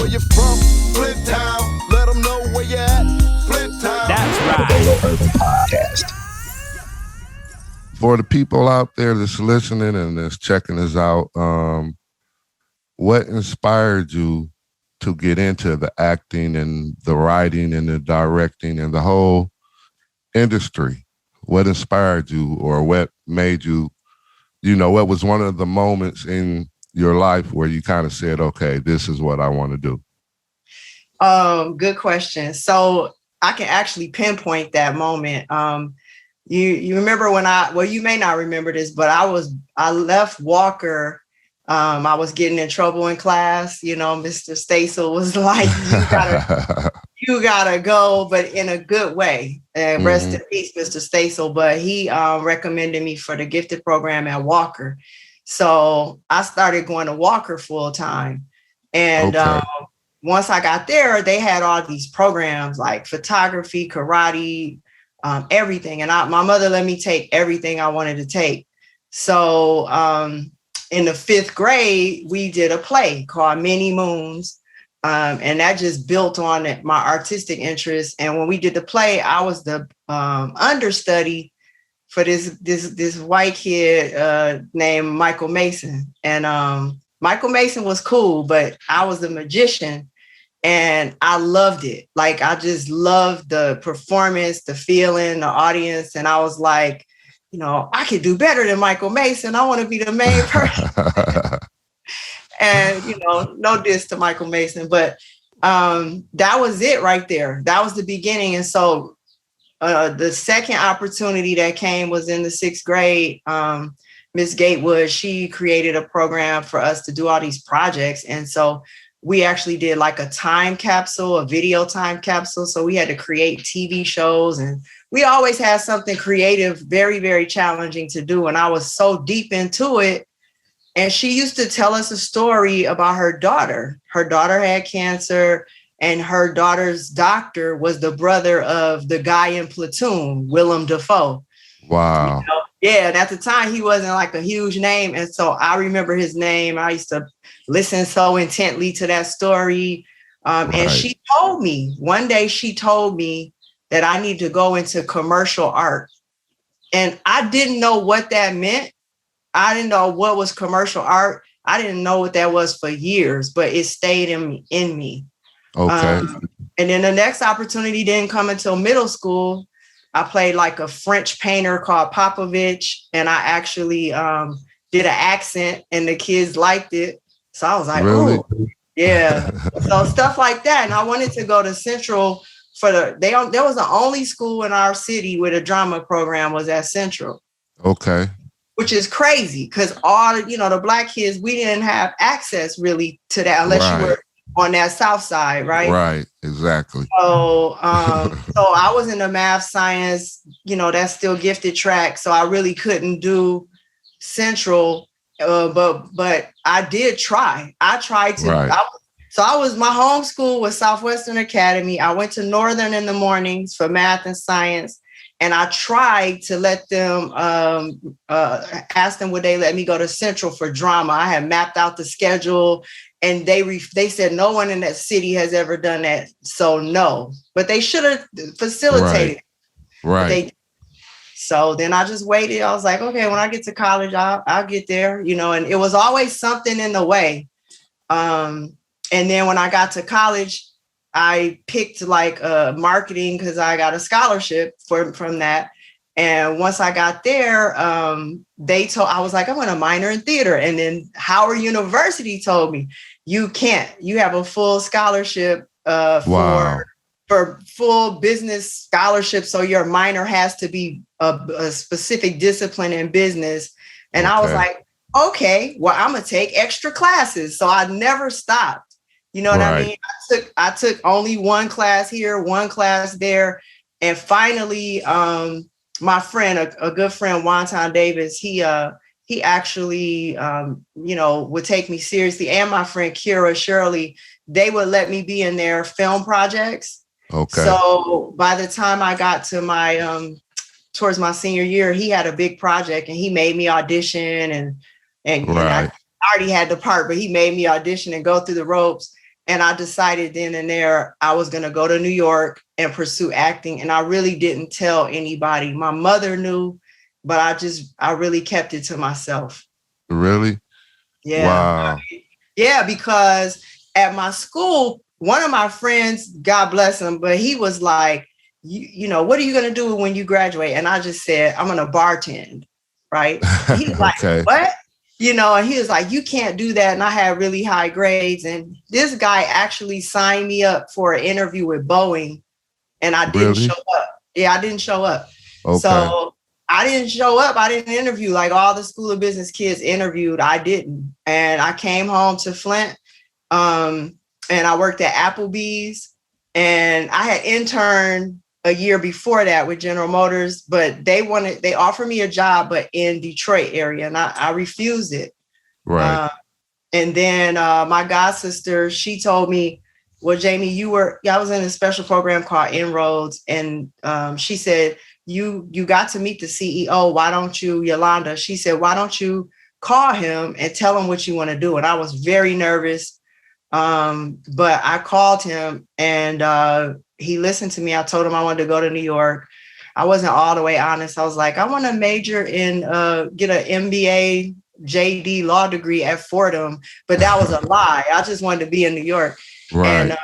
where you from, Flint Town. Let them know where you at, Flint Town. That's right. DALO Urban Podcast. For the people out there that's listening and that's checking us out, what inspired you to get into the acting and the writing and the directing and the whole industry? What inspired you, or what made you, what was one of the moments in your life where you kind of said, okay, this is what I want to do? Good question. So I can actually pinpoint that moment. You remember when you may not remember this, but I left Walker. I was getting in trouble in class. Mr. Stasel was like, you gotta go, but in a good way. And rest in peace, Mr. Stasel. But he recommended me for the gifted program at Walker. So I started going to Walker full time. And once I got there, they had all these programs like photography, karate, everything. And my mother let me take everything I wanted to take. So in the 5th grade, we did a play called Many Moons. And that just built on my artistic interest. And when we did the play, I was the understudy for this white kid named Michael Mason. And Michael Mason was cool, but I was the magician. And I loved it. Like, I just loved the performance, the feeling, the audience. And I was like, I could do better than Michael Mason. I want to be the main person. And, no diss to Michael Mason, but that was it right there. That was the beginning. And so the second opportunity that came was in the 6th grade. Miss Gatewood, she created a program for us to do all these projects. And so we actually did like a time capsule, a video time capsule. So we had to create TV shows, and we always had something creative, very, very challenging to do. And I was so deep into it. And she used to tell us a story about her daughter. Her daughter had cancer, and her daughter's doctor was the brother of the guy in Platoon, Willem Dafoe. Wow. Yeah, and at the time he wasn't like a huge name. And so I remember his name. I used to listen so intently to that story. And she told me, one day she told me that I need to go into commercial art. And I didn't know what that meant. I didn't know what was commercial art. I didn't know what that was for years, but it stayed in me. Okay. And then the next opportunity didn't come until middle school. I played like a French painter called Popovich, and I actually did an accent, and the kids liked it. So I was like, really? Oh, yeah. So stuff like that. And I wanted to go to Central there was the only school in our city with a drama program was at Central. Okay. Which is crazy because all, the Black kids, we didn't have access really to that unless you were on that South side, right? Right, exactly. So, so I was in the math, science, that's still gifted track. So I really couldn't do Central, but I did try. I tried to. Right. My home school was Southwestern Academy. I went to Northern in the mornings for math and science. And I tried to let them, ask them would they let me go to Central for drama. I had mapped out the schedule, and they said no one in that city has ever done that. So no, but they should have facilitated. Right. So then I just waited. I was like, okay, when I get to college, I'll get there, and it was always something in the way. And then when I got to college, I picked like marketing because I got a scholarship from that. And once I got there, I was like, I'm going to minor in theater. And then Howard University told me, you can't. You have a full scholarship for full business scholarship. So your minor has to be a specific discipline in business. And I was like, okay, well, I'm going to take extra classes. So I never stopped. You know what I mean? I took only one class here, one class there. And finally, my friend, a good friend, Wonton Davis, he actually, would take me seriously. And my friend Kira Shirley, they would let me be in their film projects. Okay. So by the time I got to towards my senior year, he had a big project and he made me audition and I already had the part, but he made me audition and go through the ropes. And I decided then and there I was going to go to New York and pursue acting. And I really didn't tell anybody. My mother knew, but I really kept it to myself. Really? Yeah. Wow. Yeah, because at my school, one of my friends, God bless him, but he was like, you know, what are you going to do when you graduate? And I just said, I'm going to bartend. Right. He's like, okay. What? You know, and he was like, you can't do that. And I had really high grades. And this guy actually signed me up for an interview with Boeing. And I didn't show up. Yeah, I didn't show up. Okay. So I didn't show up. I didn't interview like all the School of Business kids interviewed. I didn't. And I came home to Flint. And I worked at Applebee's. And I had interned a year before that with General Motors, but they offered me a job, but in Detroit area, and I refused it. Right. And then my god sister, she told me, well, Jamie, I was in a special program called Inroads. And she said, you got to meet the CEO. Why don't you, Yolanda? She said, why don't you call him and tell him what you want to do? And I was very nervous. But I called him and he listened to me. I told him I wanted to go to New York. I wasn't all the way honest. I was like, I want to major in, get an MBA, JD law degree at Fordham, but that was a lie. I just wanted to be in New York. Right. And,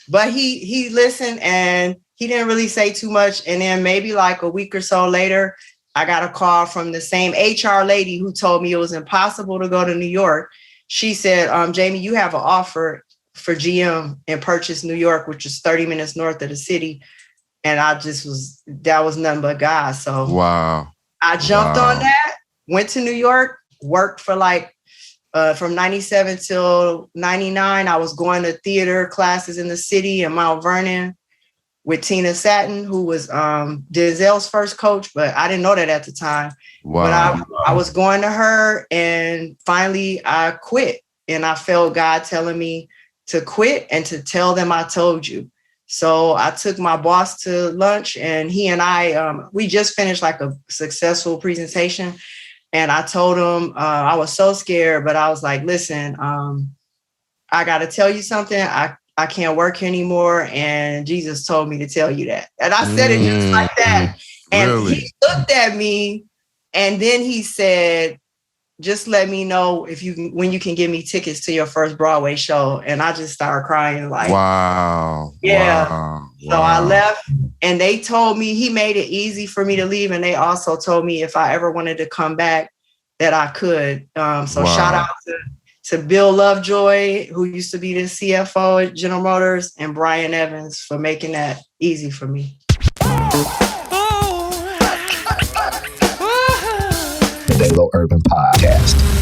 but he listened and he didn't really say too much. And then maybe like a week or so later, I got a call from the same HR lady who told me it was impossible to go to New York. She said, Jamie, you have an offer for GM in Purchase, New York, which is 30 minutes north of the city. And that was nothing but God. So wow. I jumped on that, went to New York, worked for like, from 97 till 99, I was going to theater classes in the city in Mount Vernon with Tina Satin, who was Denzel's first coach, but I didn't know that at the time. Wow. But I was going to her, and finally I quit. And I felt God telling me to quit and to tell them I told you. So I took my boss to lunch, and he and I, we just finished like a successful presentation. And I told him I was so scared, but I was like, listen, I got to tell you something. I can't work here anymore. And Jesus told me to tell you that. And I said it just like that. And really? He looked at me, and then he said, just let me know when you can give me tickets to your first Broadway show. And I just started crying like, wow. Yeah. Wow. So I left, and they told me, he made it easy for me to leave. And they also told me if I ever wanted to come back that I could. So shout out to Bill Lovejoy, who used to be the CFO at General Motors, and Brian Evans for making that easy for me. The DALO Urban Podcast.